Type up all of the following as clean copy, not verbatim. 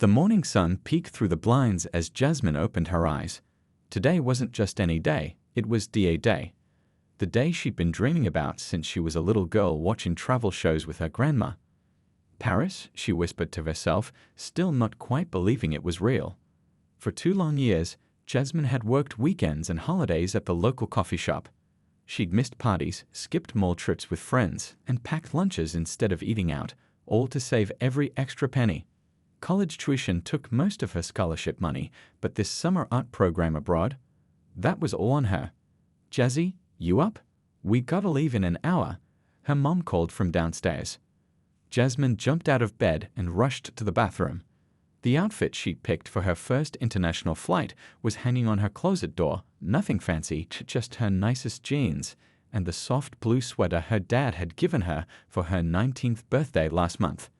The morning sun peeked through the blinds as Jasmine opened her eyes. Today wasn't just any day, it was DA Day. The day she'd been dreaming about since she was a little girl watching travel shows with her grandma. Paris, she whispered to herself, still not quite believing it was real. For 2 long years, Jasmine had worked weekends and holidays at the local coffee shop. She'd missed parties, skipped mall trips with friends, and packed lunches instead of eating out, all to save every extra penny. College tuition took most of her scholarship money, but this summer art program abroad? That was all on her. "Jazzy, you up? We gotta leave in an hour," her mom called from downstairs. Jasmine jumped out of bed and rushed to the bathroom. The outfit she'd picked for her first international flight was hanging on her closet door, nothing fancy, just her nicest jeans, and the soft blue sweater her dad had given her for her 19th birthday last month.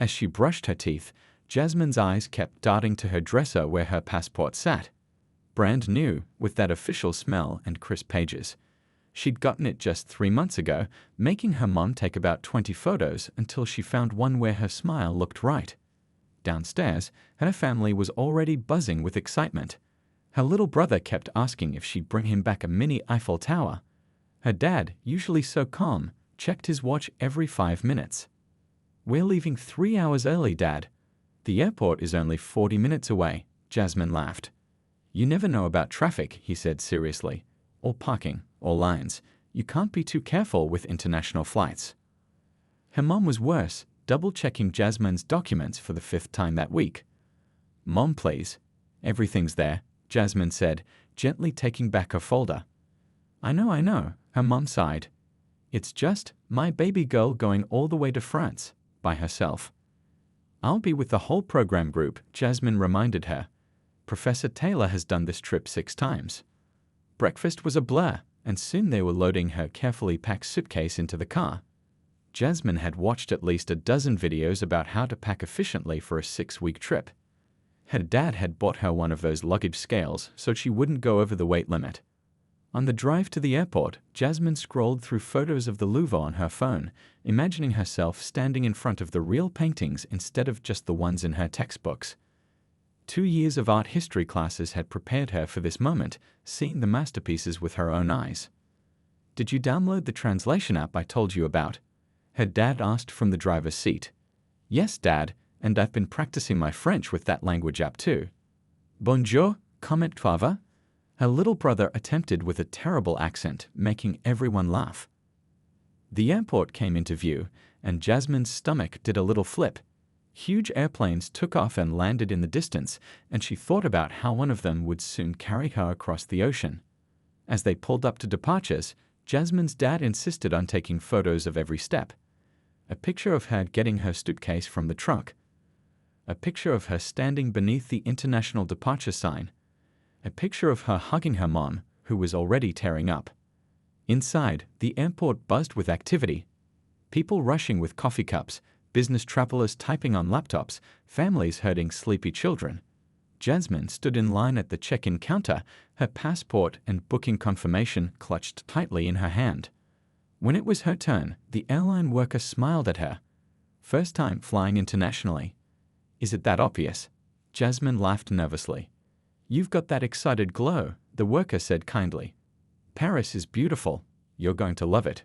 As she brushed her teeth, Jasmine's eyes kept darting to her dresser where her passport sat. Brand new, with that official smell and crisp pages. She'd gotten it just 3 months ago, making her mom take about 20 photos until she found one where her smile looked right. Downstairs, her family was already buzzing with excitement. Her little brother kept asking if she'd bring him back a mini Eiffel Tower. Her dad, usually so calm, checked his watch every 5 minutes. "We're leaving 3 hours early, Dad." "The airport is only 40 minutes away," Jasmine laughed. "You never know about traffic," he said seriously. "Or parking, or lines. You can't be too careful with international flights." Her mom was worse, double-checking Jasmine's documents for the 5th time that week. "Mom, please. Everything's there," Jasmine said, gently taking back her folder. I know," her mom sighed. "It's just my baby girl going all the way to France, by herself." "I'll be with the whole program group," Jasmine reminded her. "Professor Taylor has done this trip 6 times. Breakfast was a blur, and soon they were loading her carefully packed suitcase into the car. Jasmine had watched at least a dozen videos about how to pack efficiently for a 6-week trip. Her dad had bought her one of those luggage scales so she wouldn't go over the weight limit. On the drive to the airport, Jasmine scrolled through photos of the Louvre on her phone, imagining herself standing in front of the real paintings instead of just the ones in her textbooks. 2 years of art history classes had prepared her for this moment, seeing the masterpieces with her own eyes. "Did you download the translation app I told you about?" her dad asked from the driver's seat. "Yes, Dad, and I've been practicing my French with that language app too." "Bonjour, comment ça va?" her little brother attempted with a terrible accent, making everyone laugh. The airport came into view, and Jasmine's stomach did a little flip. Huge airplanes took off and landed in the distance, and she thought about how one of them would soon carry her across the ocean. As they pulled up to departures, Jasmine's dad insisted on taking photos of every step. A picture of her getting her suitcase from the trunk. A picture of her standing beneath the international departure sign. A picture of her hugging her mom, who was already tearing up. Inside, the airport buzzed with activity. People rushing with coffee cups, business travelers typing on laptops, families herding sleepy children. Jasmine stood in line at the check-in counter, her passport and booking confirmation clutched tightly in her hand. When it was her turn, the airline worker smiled at her. "First time flying internationally." "Is it that obvious?" Jasmine laughed nervously. "You've got that excited glow," the worker said kindly. "Paris is beautiful. You're going to love it."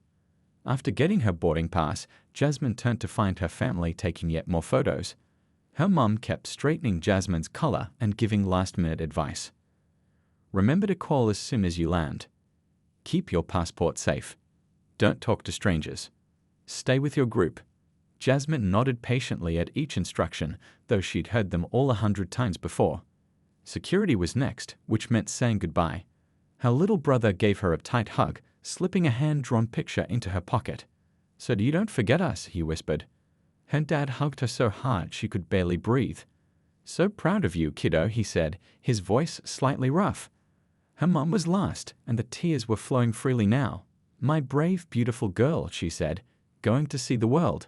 After getting her boarding pass, Jasmine turned to find her family taking yet more photos. Her mom kept straightening Jasmine's collar and giving last-minute advice. "Remember to call as soon as you land. Keep your passport safe. Don't talk to strangers. Stay with your group." Jasmine nodded patiently at each instruction, though she'd heard them all 100 times before. Security was next, which meant saying goodbye. Her little brother gave her a tight hug, slipping a hand-drawn picture into her pocket. "So you don't forget us," he whispered. Her dad hugged her so hard she could barely breathe. "So proud of you, kiddo," he said, his voice slightly rough. Her mom was last, and the tears were flowing freely now. "My brave, beautiful girl," she said, "going to see the world."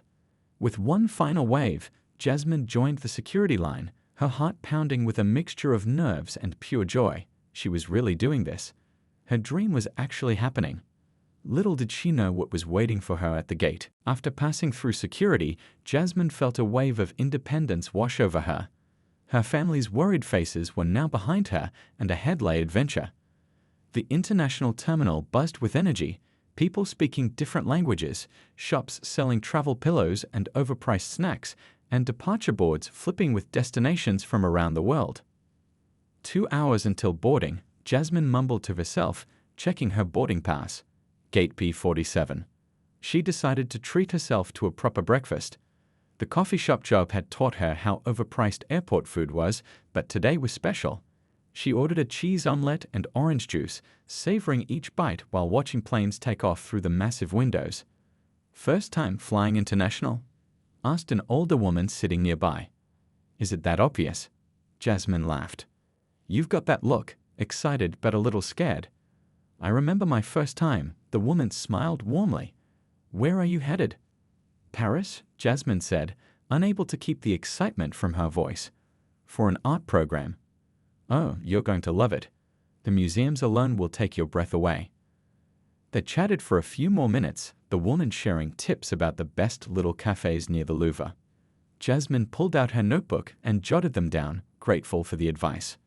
With one final wave, Jasmine joined the security line, her heart pounding with a mixture of nerves and pure joy. She was really doing this. Her dream was actually happening. Little did she know what was waiting for her at the gate. After passing through security, Jasmine felt a wave of independence wash over her. Her family's worried faces were now behind her, and ahead lay adventure. The international terminal buzzed with energy, people speaking different languages, shops selling travel pillows and overpriced snacks, and departure boards flipping with destinations from around the world. 2 hours until boarding, Jasmine mumbled to herself, checking her boarding pass. Gate P47. She decided to treat herself to a proper breakfast. The coffee shop job had taught her how overpriced airport food was, but today was special. She ordered a cheese omelette and orange juice, savoring each bite while watching planes take off through the massive windows. "First time flying international?" asked an older woman sitting nearby. "Is it that obvious?" Jasmine laughed. "You've got that look, excited but a little scared." "I remember my first time," the woman smiled warmly. "Where are you headed?" "Paris," Jasmine said, unable to keep the excitement from her voice. "For an art program." "Oh, you're going to love it. The museums alone will take your breath away." They chatted for a few more minutes, the woman sharing tips about the best little cafes near the Louvre. Jasmine pulled out her notebook and jotted them down, grateful for the advice.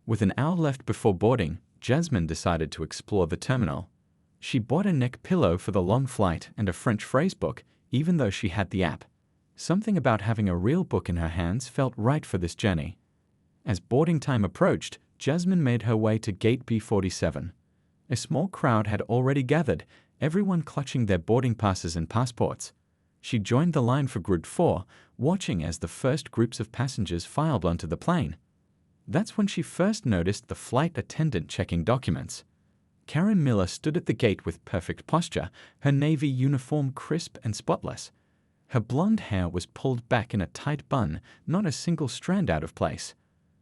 With an hour left before boarding, Jasmine decided to explore the terminal. She bought a neck pillow for the long flight and a French phrase book, even though she had the app. Something about having a real book in her hands felt right for this journey. As boarding time approached, Jasmine made her way to Gate B47. A small crowd had already gathered, everyone clutching their boarding passes and passports. She joined the line for Group 4, watching as the first groups of passengers filed onto the plane. That's when she first noticed the flight attendant checking documents. Karen Miller stood at the gate with perfect posture, her navy uniform crisp and spotless. Her blonde hair was pulled back in a tight bun, not a single strand out of place.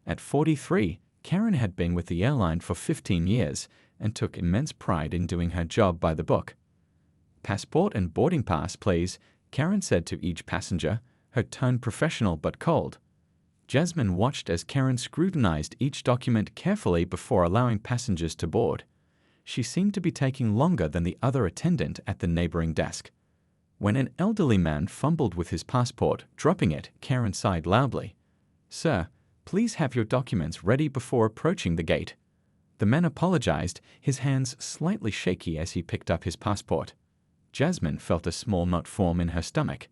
At 43, Karen had been with the airline for 15 years and took immense pride in doing her job by the book. "Passport and boarding pass, please," Karen said to each passenger, her tone professional but cold. Jasmine watched as Karen scrutinized each document carefully before allowing passengers to board. She seemed to be taking longer than the other attendant at the neighboring desk. When an elderly man fumbled with his passport, dropping it, Karen sighed loudly. "Sir, please have your documents ready before approaching the gate." The man apologized, his hands slightly shaky as he picked up his passport. Jasmine felt a small knot form in her stomach.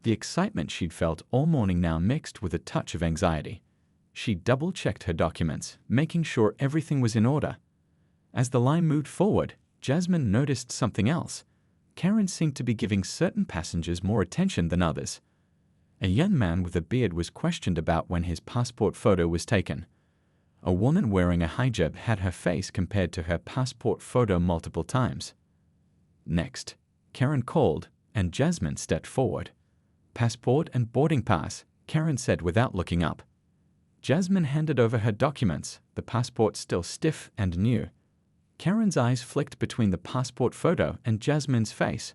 The excitement she'd felt all morning now mixed with a touch of anxiety. She double-checked her documents, making sure everything was in order. As the line moved forward, Jasmine noticed something else. Karen seemed to be giving certain passengers more attention than others. A young man with a beard was questioned about when his passport photo was taken. A woman wearing a hijab had her face compared to her passport photo multiple times. "Next," Karen called, and Jasmine stepped forward. "Passport and boarding pass," Karen said without looking up. Jasmine handed over her documents, the passport still stiff and new. Karen's eyes flicked between the passport photo and Jasmine's face.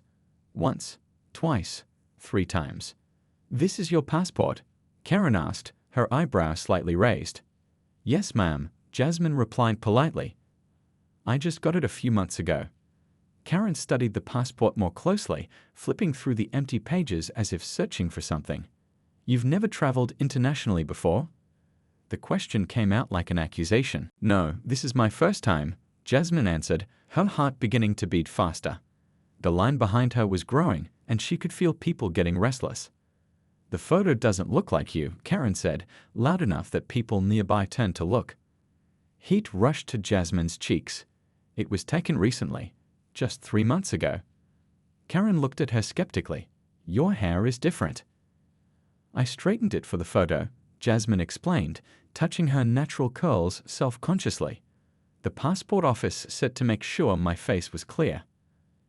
Once, twice, 3 times. "This is your passport?" Karen asked, her eyebrow slightly raised. "Yes, ma'am," Jasmine replied politely. "I just got it a few months ago." Karen studied the passport more closely, flipping through the empty pages as if searching for something. "You've never traveled internationally before?" The question came out like an accusation. "No, this is my first time," Jasmine answered, her heart beginning to beat faster. The line behind her was growing, and she could feel people getting restless. "The photo doesn't look like you," Karen said, loud enough that people nearby turned to look. Heat rushed to Jasmine's cheeks. "It was taken recently, just 3 months ago." Karen looked at her skeptically. "Your hair is different." "I straightened it for the photo," Jasmine explained, touching her natural curls self-consciously. "The passport office said to make sure my face was clear."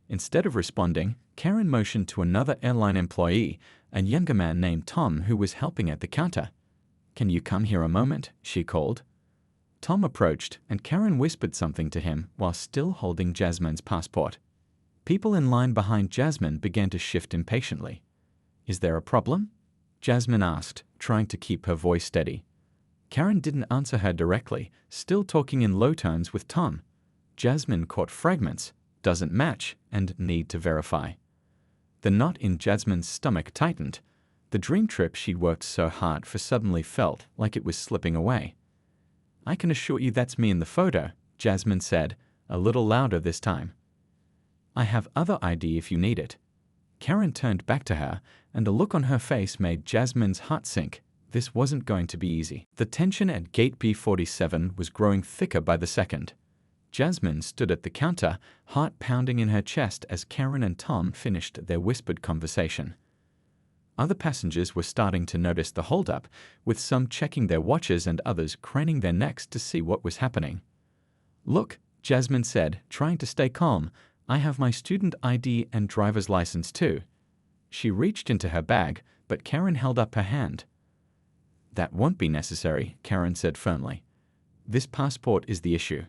Instead of responding, Karen motioned to another airline employee, a younger man named Tom who was helping at the counter. "Can you come here a moment?" she called. Tom approached, and Karen whispered something to him while still holding Jasmine's passport. People in line behind Jasmine began to shift impatiently. "Is there a problem?" Jasmine asked, trying to keep her voice steady. Karen didn't answer her directly, still talking in low tones with Tom. Jasmine caught fragments, "doesn't match," and "need to verify." The knot in Jasmine's stomach tightened. The dream trip she'd worked so hard for suddenly felt like it was slipping away. "I can assure you that's me in the photo," Jasmine said, a little louder this time. "I have other ID if you need it." Karen turned back to her, and a look on her face made Jasmine's heart sink. This wasn't going to be easy. The tension at gate B47 was growing thicker by the second. Jasmine stood at the counter, heart pounding in her chest as Karen and Tom finished their whispered conversation. Other passengers were starting to notice the holdup, with some checking their watches and others craning their necks to see what was happening. "Look," Jasmine said, trying to stay calm, "I have my student ID and driver's license too." She reached into her bag, but Karen held up her hand. "That won't be necessary," Karen said firmly. "This passport is the issue."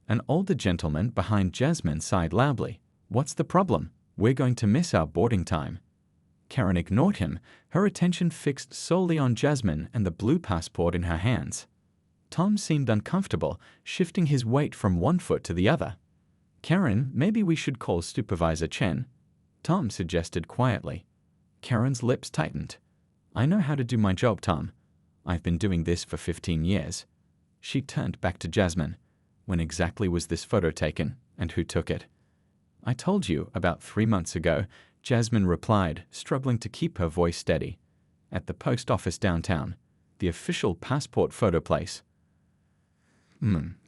An older gentleman behind Jasmine sighed loudly. "What's the problem? We're going to miss our boarding time." Karen ignored him, her attention fixed solely on Jasmine and the blue passport in her hands. Tom seemed uncomfortable, shifting his weight from one foot to the other. "Karen, maybe we should call Supervisor Chen," Tom suggested quietly. Karen's lips tightened. "I know how to do my job, Tom. I've been doing this for 15 years. She turned back to Jasmine. "When exactly was this photo taken, and who took it?" "I told you about 3 months ago," Jasmine replied, struggling to keep her voice steady. "At the post office downtown, the official passport photo place."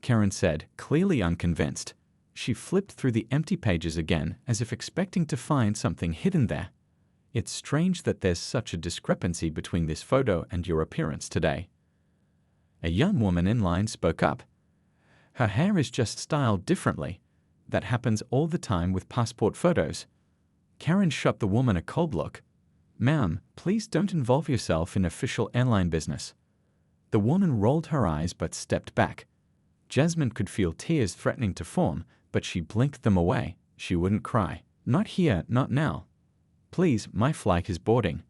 Karen said, clearly unconvinced. She flipped through the empty pages again, as if expecting to find something hidden there. "It's strange that there's such a discrepancy between this photo and your appearance today." A young woman in line spoke up. "Her hair is just styled differently. That happens all the time with passport photos." Karen shot the woman a cold look. "Ma'am, please don't involve yourself in official airline business." The woman rolled her eyes but stepped back. Jasmine could feel tears threatening to form, but she blinked them away. She wouldn't cry. "Not here, not now. Please, my flight is boarding.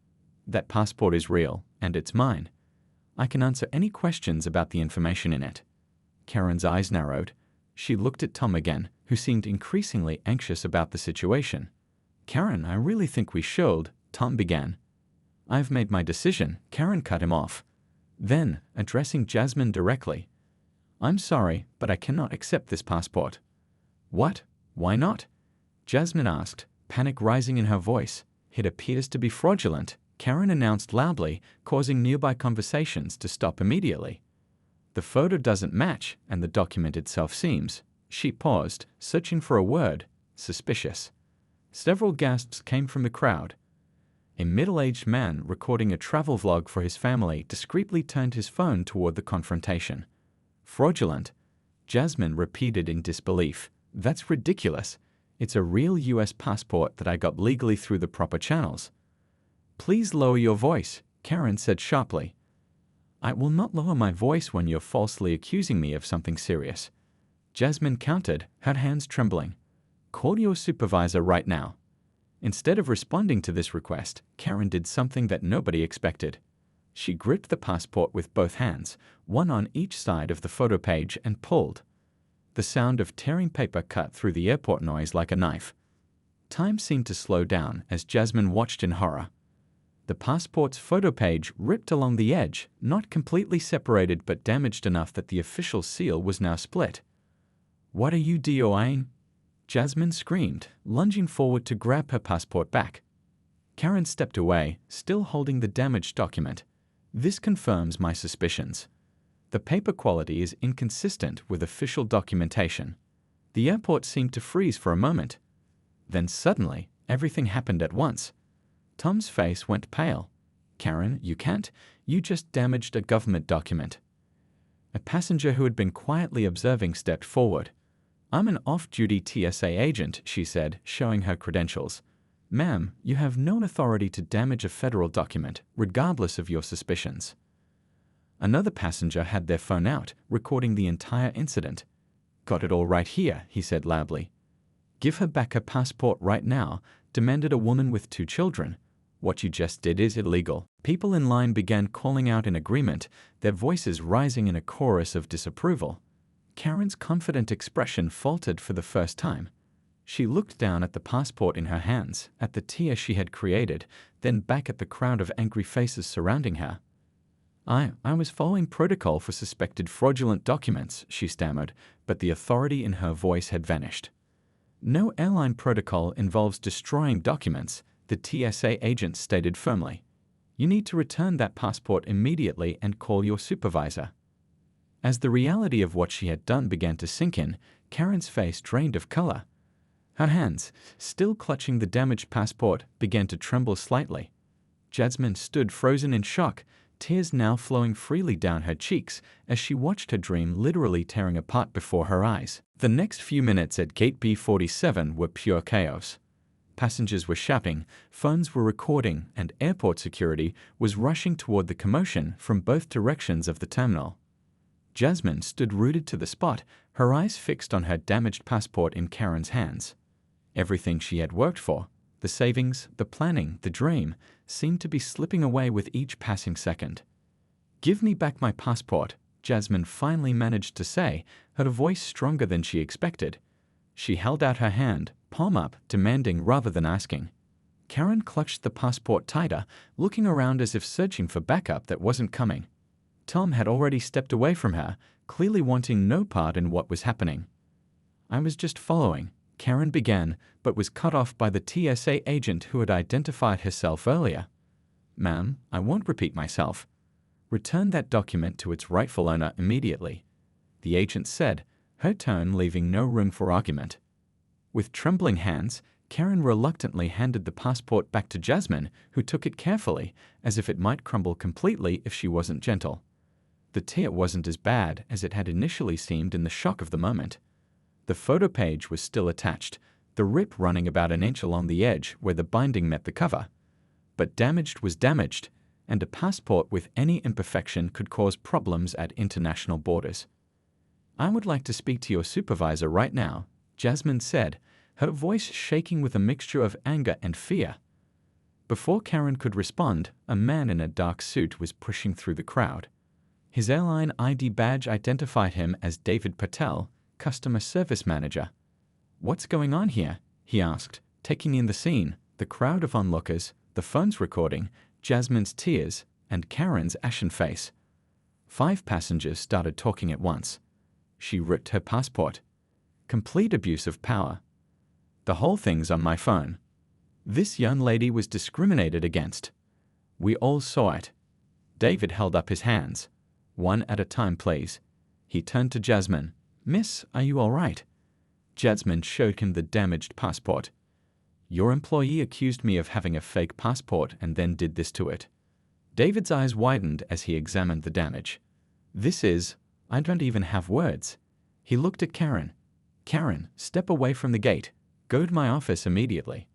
That passport is real, and it's mine. I can answer any questions about the information in it." Karen's eyes narrowed. She looked at Tom again, who seemed increasingly anxious about the situation. "Karen, I really think we should," Tom began. "I've made my decision," Karen cut him off. Then, addressing Jasmine directly, "I'm sorry, but I cannot accept this passport." "What? Why not?" Jasmine asked, panic rising in her voice. "It appears to be fraudulent," Karen announced loudly, causing nearby conversations to stop immediately. "The photo doesn't match, and the document itself seems—" She paused, searching for a word. "Suspicious." Several gasps came from the crowd. A middle-aged man recording a travel vlog for his family discreetly turned his phone toward the confrontation. "Fraudulent?" Jasmine repeated in disbelief. "That's ridiculous. It's a real US passport that I got legally through the proper channels." "Please lower your voice," Karen said sharply. "I will not lower my voice when you're falsely accusing me of something serious," Jasmine countered, her hands trembling. "Call your supervisor right now." Instead of responding to this request, Karen did something that nobody expected. She gripped the passport with both hands, one on each side of the photo page, and pulled. The sound of tearing paper cut through the airport noise like a knife. Time seemed to slow down as Jasmine watched in horror. The passport's photo page ripped along the edge, not completely separated but damaged enough that the official seal was now split. "What are you doing?" Jasmine screamed, lunging forward to grab her passport back. Karen stepped away, still holding the damaged document. "This confirms my suspicions. The paper quality is inconsistent with official documentation." The airport seemed to freeze for a moment. Then suddenly, everything happened at once. Tom's face went pale. "Karen, you can't. You just damaged a government document." A passenger who had been quietly observing stepped forward. "I'm an off-duty TSA agent," she said, showing her credentials. "Ma'am, you have no authority to damage a federal document, regardless of your suspicions." Another passenger had their phone out, recording the entire incident. "Got it all right here," he said loudly. "Give her back her passport right now," demanded a woman with 2 children. "What you just did is illegal." People in line began calling out in agreement, their voices rising in a chorus of disapproval. Karen's confident expression faltered for the first time. She looked down at the passport in her hands, at the tear she had created, then back at the crowd of angry faces surrounding her. I was following protocol for suspected fraudulent documents, she stammered, but the authority in her voice had vanished. No airline protocol involves destroying documents, the TSA agent stated firmly. You need to return that passport immediately and call your supervisor. As the reality of what she had done began to sink in, Karen's face drained of color. Her hands, still clutching the damaged passport, began to tremble slightly. Jasmine stood frozen in shock, tears now flowing freely down her cheeks as she watched her dream literally tearing apart before her eyes. The next few minutes at Gate B47 were pure chaos. Passengers were shouting, phones were recording, and airport security was rushing toward the commotion from both directions of the terminal. Jasmine stood rooted to the spot, her eyes fixed on her damaged passport in Karen's hands. Everything she had worked for, the savings, the planning, the dream, seemed to be slipping away with each passing second. "Give me back my passport," Jasmine finally managed to say, her voice stronger than she expected. She held out her hand, palm up, demanding rather than asking. Karen clutched the passport tighter, looking around as if searching for backup that wasn't coming. Tom had already stepped away from her, clearly wanting no part in what was happening. "I was just following," Karen began, but was cut off by the TSA agent who had identified herself earlier. "Ma'am, I won't repeat myself. Return that document to its rightful owner immediately," the agent said, her tone leaving no room for argument. With trembling hands, Karen reluctantly handed the passport back to Jasmine, who took it carefully, as if it might crumble completely if she wasn't gentle. The tear wasn't as bad as it had initially seemed in the shock of the moment. The photo page was still attached, the rip running about an inch along the edge where the binding met the cover. But damaged was damaged, and a passport with any imperfection could cause problems at international borders. "I would like to speak to your supervisor right now," Jasmine said, her voice shaking with a mixture of anger and fear. Before Karen could respond, a man in a dark suit was pushing through the crowd. His airline ID badge identified him as David Patel, customer service manager. "What's going on here?" he asked, taking in the scene, the crowd of onlookers, the phones recording, Jasmine's tears, and Karen's ashen face. 5 passengers started talking at once. She ripped her passport. Complete abuse of power. "The whole thing's on my phone. This young lady was discriminated against. We all saw it." David held up his hands. "One at a time, please." He turned to Jasmine. "Miss, are you all right?" Jasmine showed him the damaged passport. "Your employee accused me of having a fake passport and then did this to it." David's eyes widened as he examined the damage. I don't even have words." He looked at Karen. "Karen, step away from the gate. Go to my office immediately."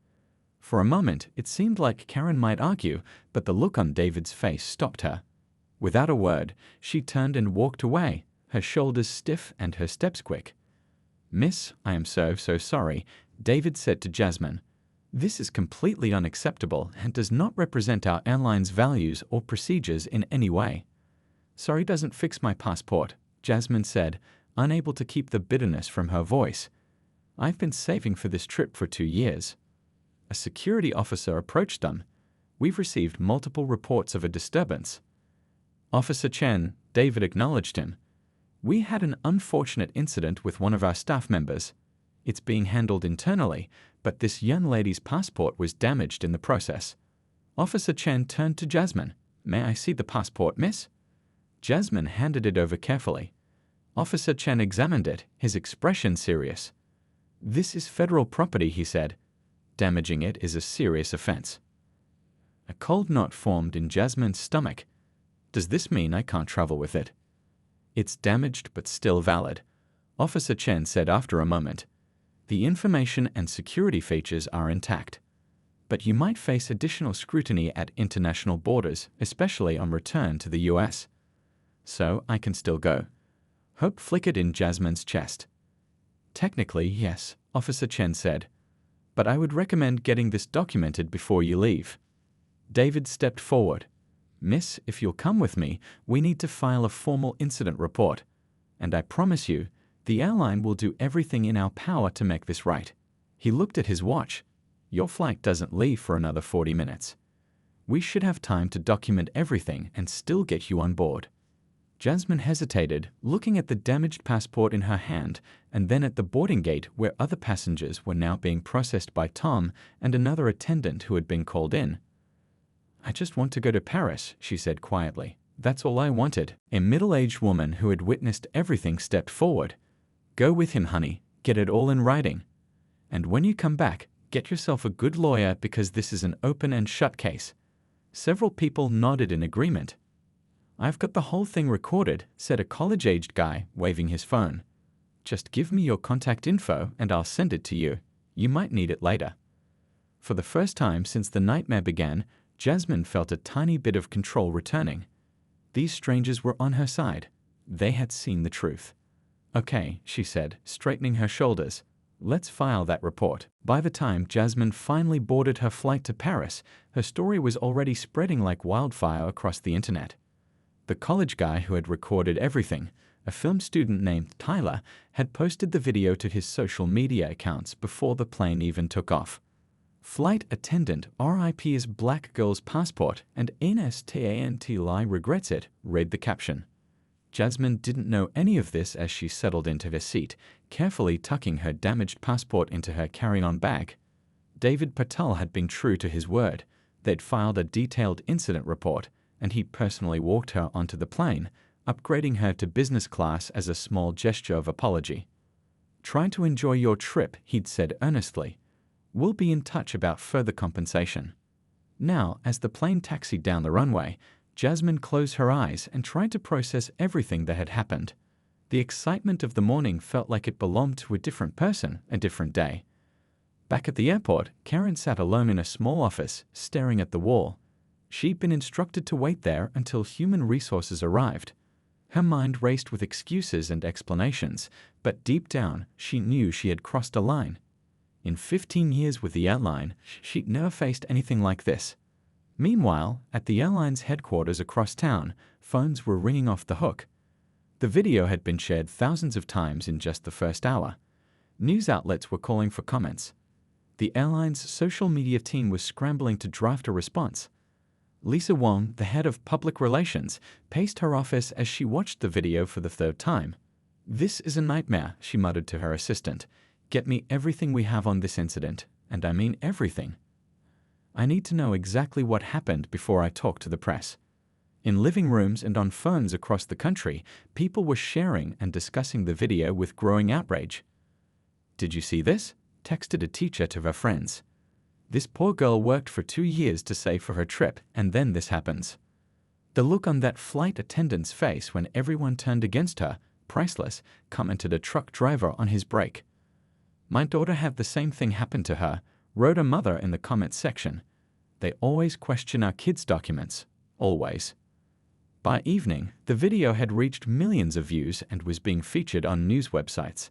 For a moment, it seemed like Karen might argue, but the look on David's face stopped her. Without a word, she turned and walked away, her shoulders stiff and her steps quick. "Miss, I am so sorry," David said to Jasmine. "This is completely unacceptable and does not represent our airline's values or procedures in any way." "Sorry doesn't fix my passport," Jasmine said, unable to keep the bitterness from her voice. "I've been saving for this trip for 2 years." A security officer approached them. "We've received multiple reports of a disturbance." "Officer Chen," David acknowledged him. "We had an unfortunate incident with one of our staff members. It's being handled internally, but this young lady's passport was damaged in the process." Officer Chen turned to Jasmine. "May I see the passport, miss?" Jasmine handed it over carefully. Officer Chen examined it, his expression serious. "This is federal property," he said. "Damaging it is a serious offense." A cold knot formed in Jasmine's stomach. "Does this mean I can't travel with it?" "It's damaged but still valid," Officer Chen said after a moment. "The information and security features are intact. But you might face additional scrutiny at international borders, especially on return to the US. So I can still go." Hope flickered in Jasmine's chest. "Technically, yes," Officer Chen said. "But I would recommend getting this documented before you leave." David stepped forward. "Miss, if you'll come with me, we need to file a formal incident report. And I promise you, the airline will do everything in our power to make this right." He looked at his watch. Your flight doesn't leave for another 40 minutes. We should have time to document everything and still get you on board. Jasmine hesitated, looking at the damaged passport in her hand and then at the boarding gate where other passengers were now being processed by Tom and another attendant who had been called in. I just want to go to Paris, she said quietly. That's all I wanted. A middle-aged woman who had witnessed everything stepped forward. Go with him, honey. Get it all in writing. And when you come back, get yourself a good lawyer because this is an open and shut case. Several people nodded in agreement. I've got the whole thing recorded, said a college-aged guy, waving his phone. Just give me your contact info and I'll send it to you. You might need it later. For the first time since the nightmare began, Jasmine felt a tiny bit of control returning. These strangers were on her side. They had seen the truth. Okay, she said, straightening her shoulders. Let's file that report. By the time Jasmine finally boarded her flight to Paris, her story was already spreading like wildfire across the internet. The college guy who had recorded everything, a film student named Tyler, had posted the video to his social media accounts before the plane even took off. Flight attendant RIP's black girl's passport and instant regrets it, read the caption. Jasmine didn't know any of this as she settled into her seat, carefully tucking her damaged passport into her carry-on bag. David Patel had been true to his word. They'd filed a detailed incident report, and he personally walked her onto the plane, upgrading her to business class as a small gesture of apology. Try to enjoy your trip, he'd said earnestly. We'll be in touch about further compensation. Now, as the plane taxied down the runway, Jasmine closed her eyes and tried to process everything that had happened. The excitement of the morning felt like it belonged to a different person, a different day. Back at the airport, Karen sat alone in a small office, staring at the wall. She'd been instructed to wait there until human resources arrived. Her mind raced with excuses and explanations, but deep down, she knew she had crossed a line. In 15 years with the airline, she'd never faced anything like this. Meanwhile, at the airline's headquarters across town, phones were ringing off the hook. The video had been shared thousands of times in just the first hour. News outlets were calling for comments. The airline's social media team was scrambling to draft a response. Lisa Wong, the head of public relations, paced her office as she watched the video for the third time. This is a nightmare, she muttered to her assistant. Get me everything we have on this incident, and I mean everything. I need to know exactly what happened before I talk to the press. In living rooms and on phones across the country, people were sharing and discussing the video with growing outrage. Did you see this? Texted a teacher to her friends. This poor girl worked for 2 years to save for her trip, and then this happens. The look on that flight attendant's face when everyone turned against her, priceless, commented a truck driver on his break. My daughter had the same thing happen to her, wrote a mother in the comments section. They always question our kids' documents. Always. By evening, the video had reached millions of views and was being featured on news websites.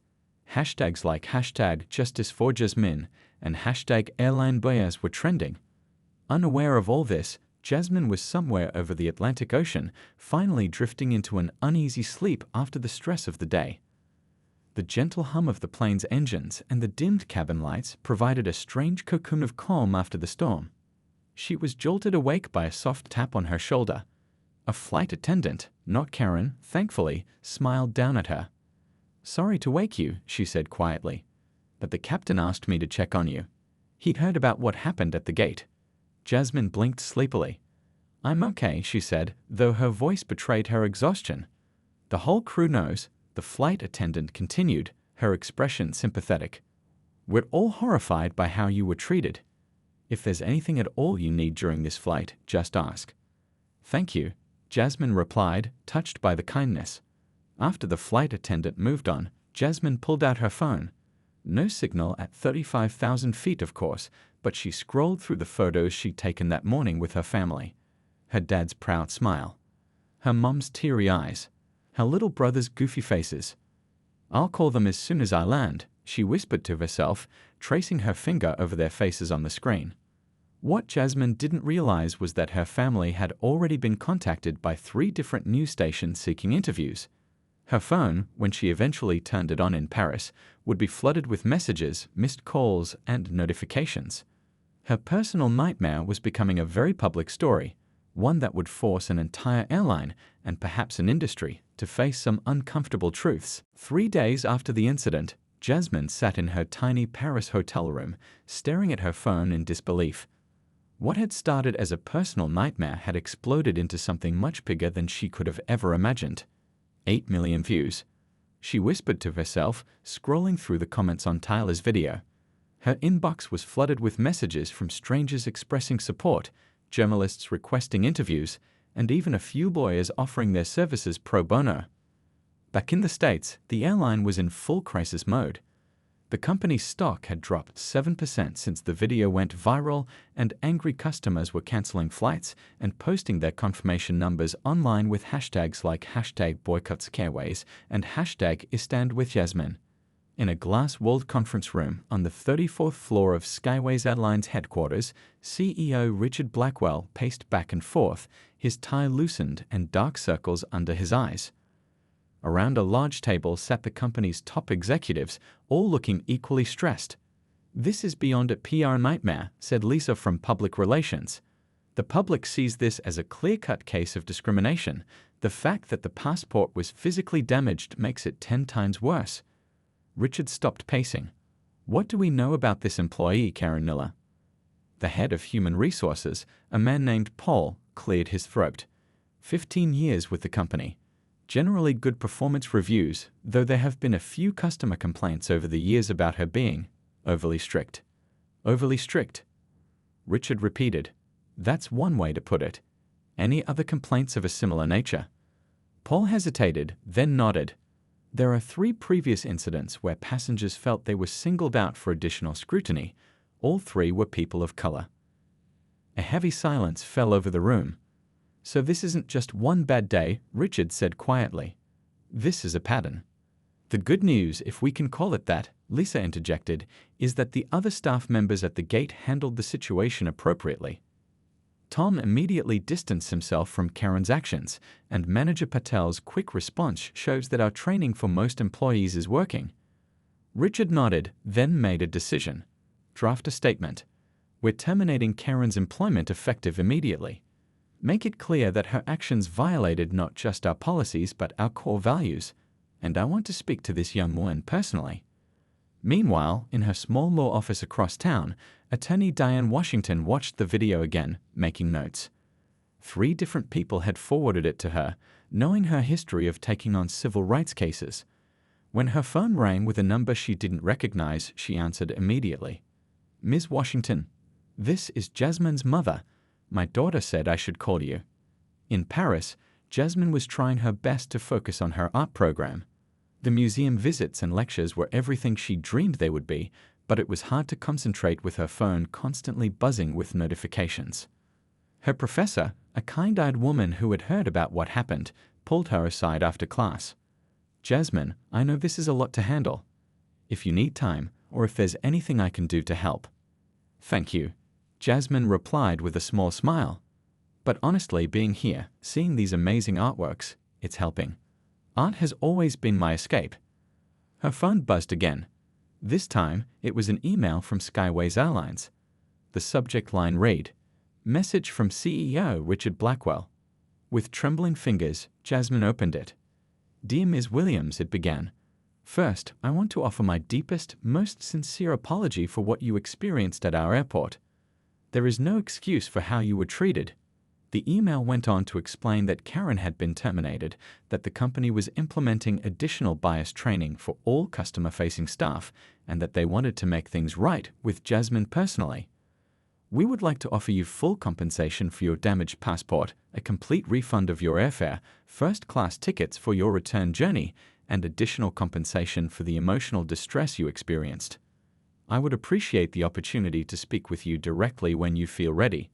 Hashtags like #JusticeForJasmine and #AirlineBuyers were trending. Unaware of all this, Jasmine was somewhere over the Atlantic Ocean, finally drifting into an uneasy sleep after the stress of the day. The gentle hum of the plane's engines and the dimmed cabin lights provided a strange cocoon of calm after the storm. She was jolted awake by a soft tap on her shoulder. A flight attendant, not Karen, thankfully, smiled down at her. Sorry to wake you, she said quietly, but the captain asked me to check on you. He'd heard about what happened at the gate. Jasmine blinked sleepily. I'm okay, she said, though her voice betrayed her exhaustion. The whole crew knows, the flight attendant continued, her expression sympathetic. We're all horrified by how you were treated. If there's anything at all you need during this flight, just ask. Thank you, Jasmine replied, touched by the kindness. After the flight attendant moved on, Jasmine pulled out her phone. No signal at 35,000 feet, of course, but she scrolled through the photos she'd taken that morning with her family. Her dad's proud smile. Her mum's teary eyes. Her little brother's goofy faces. I'll call them as soon as I land, she whispered to herself, tracing her finger over their faces on the screen. What Jasmine didn't realize was that her family had already been contacted by 3 different news stations seeking interviews. Her phone, when she eventually turned it on in Paris, would be flooded with messages, missed calls, and notifications. Her personal nightmare was becoming a very public story, one that would force an entire airline, and perhaps an industry, to face some uncomfortable truths. 3 days after the incident, Jasmine sat in her tiny Paris hotel room, staring at her phone in disbelief. What had started as a personal nightmare had exploded into something much bigger than she could have ever imagined. 8 million views. She whispered to herself, scrolling through the comments on Tyler's video. Her inbox was flooded with messages from strangers expressing support, journalists requesting interviews, and even a few lawyers offering their services pro bono. Back in the States, the airline was in full crisis mode. The company's stock had dropped 7% since the video went viral, and angry customers were canceling flights and posting their confirmation numbers online with hashtags like #BoycottsCareways and #IStandWithJasmine. In a glass-walled conference room on the 34th floor of Skyways Airlines headquarters, CEO Richard Blackwell paced back and forth, his tie loosened and dark circles under his eyes. Around a large table sat the company's top executives, all looking equally stressed. "This is beyond a PR nightmare," said Lisa from Public Relations. "The public sees this as a clear-cut case of discrimination. The fact that the passport was physically damaged makes it 10 times worse." Richard stopped pacing. "What do we know about this employee, Karen Miller?" The head of human resources, a man named Paul, cleared his throat. 15 years with the company. Generally good performance reviews, though there have been a few customer complaints over the years about her being overly strict. Overly strict? Richard repeated. "That's one way to put it. Any other complaints of a similar nature?" Paul hesitated, then nodded. "There are 3 previous incidents where passengers felt they were singled out for additional scrutiny. All 3 were people of color." A heavy silence fell over the room. "So this isn't just one bad day," Richard said quietly. "This is a pattern." "The good news, if we can call it that," Lisa interjected, "is that the other staff members at the gate handled the situation appropriately." Tom immediately distanced himself from Karen's actions, and Manager Patel's quick response shows that our training for most employees is working. Richard nodded, then made a decision. "Draft a statement. We're terminating Karen's employment effective immediately. Make it clear that her actions violated not just our policies but our core values, and I want to speak to this young woman personally." Meanwhile, in her small law office across town, attorney Diane Washington watched the video again, making notes. 3 different people had forwarded it to her, knowing her history of taking on civil rights cases. When her phone rang with a number she didn't recognize, she answered immediately. "Ms. Washington, this is Jasmine's mother. My daughter said I should call you." In Paris, Jasmine was trying her best to focus on her art program. The museum visits and lectures were everything she dreamed they would be, but it was hard to concentrate with her phone constantly buzzing with notifications. Her professor, a kind-eyed woman who had heard about what happened, pulled her aside after class. "Jasmine, I know this is a lot to handle. If you need time, or if there's anything I can do to help." "Thank you," Jasmine replied with a small smile. "But honestly, being here, seeing these amazing artworks, it's helping. Art has always been my escape." Her phone buzzed again. This time, it was an email from Skyways Airlines. The subject line read, "Message from CEO Richard Blackwell." With trembling fingers, Jasmine opened it. "Dear Ms. Williams," it began. "First, I want to offer my deepest, most sincere apology for what you experienced at our airport. There is no excuse for how you were treated." The email went on to explain that Karen had been terminated, that the company was implementing additional bias training for all customer-facing staff, and that they wanted to make things right with Jasmine personally. "We would like to offer you full compensation for your damaged passport, a complete refund of your airfare, first-class tickets for your return journey, and additional compensation for the emotional distress you experienced. I would appreciate the opportunity to speak with you directly when you feel ready."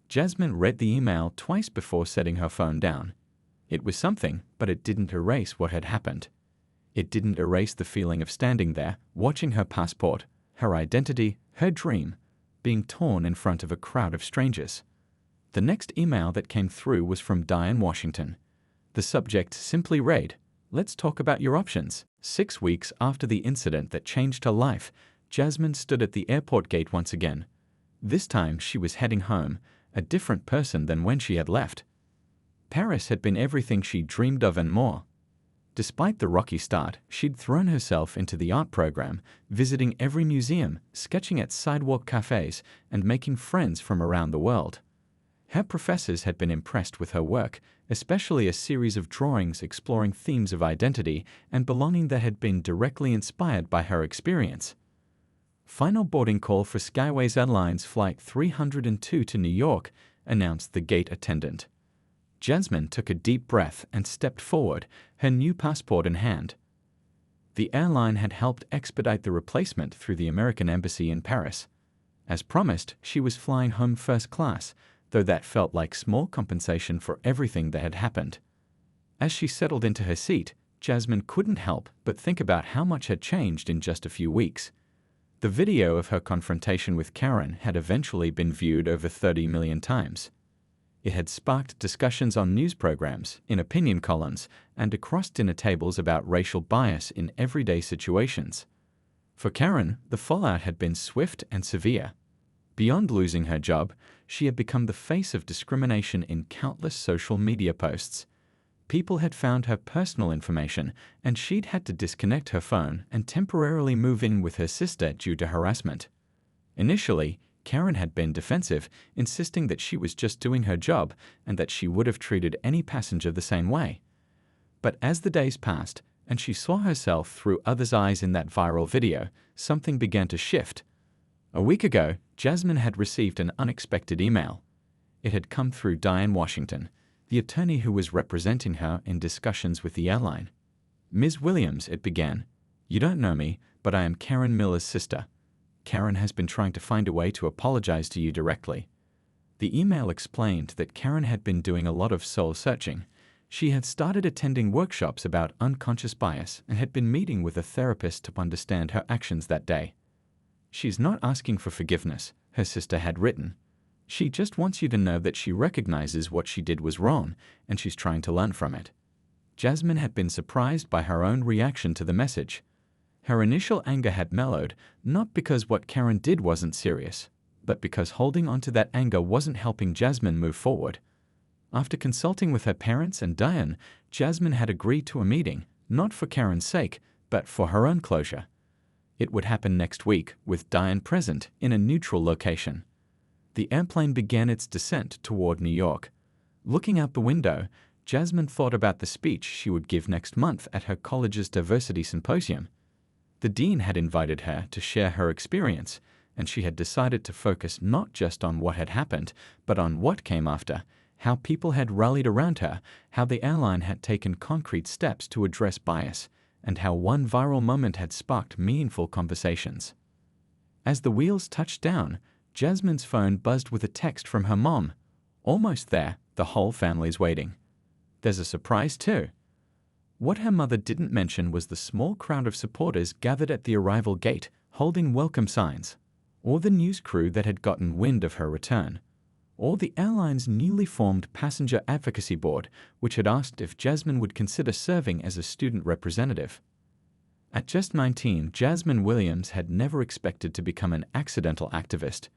Jasmine read the email twice before setting her phone down. It was something, but it didn't erase what had happened. It didn't erase the feeling of standing there, watching her passport, her identity, her dream, being torn in front of a crowd of strangers. The next email that came through was from Diane Washington. The subject simply read, Let's talk about your options. 6 weeks after the incident that changed her life, Jasmine stood at the airport gate once again. This time she was heading home, a different person than when she had left. Paris had been everything she dreamed of and more. Despite the rocky start, she'd thrown herself into the art program, visiting every museum, sketching at sidewalk cafes, and making friends from around the world. Her professors had been impressed with her work, especially a series of drawings exploring themes of identity and belonging that had been directly inspired by her experience. Final boarding call for Skyways Airlines Flight 302 to New York, announced the gate attendant. Jasmine took a deep breath and stepped forward, her new passport in hand. The airline had helped expedite the replacement through the American Embassy in Paris. As promised, she was flying home first class, though that felt like small compensation for everything that had happened. As she settled into her seat, Jasmine couldn't help but think about how much had changed in just a few weeks. The video of her confrontation with Karen had eventually been viewed over 30 million times. It had sparked discussions on news programs, in opinion columns, and across dinner tables about racial bias in everyday situations. For Karen, the fallout had been swift and severe. Beyond losing her job, she had become the face of discrimination in countless social media posts. People had found her personal information, and she'd had to disconnect her phone and temporarily move in with her sister due to harassment. Initially, Karen had been defensive, insisting that she was just doing her job and that she would have treated any passenger the same way. But as the days passed, and she saw herself through others' eyes in that viral video, something began to shift. A week ago, Jasmine had received an unexpected email. It had come through Diane Washington, the attorney who was representing her in discussions with the airline. "Ms. Williams," it began, "you don't know me, but I am Karen Miller's sister. Karen has been trying to find a way to apologize to you directly." The email explained that Karen had been doing a lot of soul-searching. She had started attending workshops about unconscious bias and had been meeting with a therapist to understand her actions that day. "She's not asking for forgiveness," her sister had written. "She just wants you to know that she recognizes what she did was wrong, and she's trying to learn from it." Jasmine had been surprised by her own reaction to the message. Her initial anger had mellowed, not because what Karen did wasn't serious, but because holding on to that anger wasn't helping Jasmine move forward. After consulting with her parents and Diane, Jasmine had agreed to a meeting, not for Karen's sake, but for her own closure. It would happen next week, with Diane present, in a neutral location. The airplane began its descent toward New York. Looking out the window, Jasmine thought about the speech she would give next month at her college's diversity symposium. The dean had invited her to share her experience, and she had decided to focus not just on what had happened, but on what came after, how people had rallied around her, how the airline had taken concrete steps to address bias, and how one viral moment had sparked meaningful conversations. As the wheels touched down, Jasmine's phone buzzed with a text from her mom. "Almost there, the whole family's waiting." There's a surprise too. What her mother didn't mention was the small crowd of supporters gathered at the arrival gate, holding welcome signs, or the news crew that had gotten wind of her return, or the airline's newly formed passenger advocacy board, which had asked if Jasmine would consider serving as a student representative. At just 19, Jasmine Williams had never expected to become an accidental activist.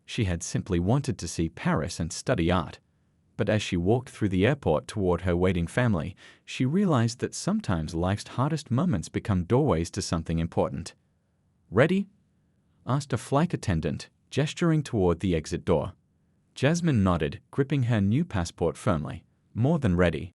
She had simply wanted to see Paris and study art. But as she walked through the airport toward her waiting family, she realized that sometimes life's hardest moments become doorways to something important. "Ready?" asked a flight attendant, gesturing toward the exit door. Jasmine nodded, gripping her new passport firmly. "More than ready."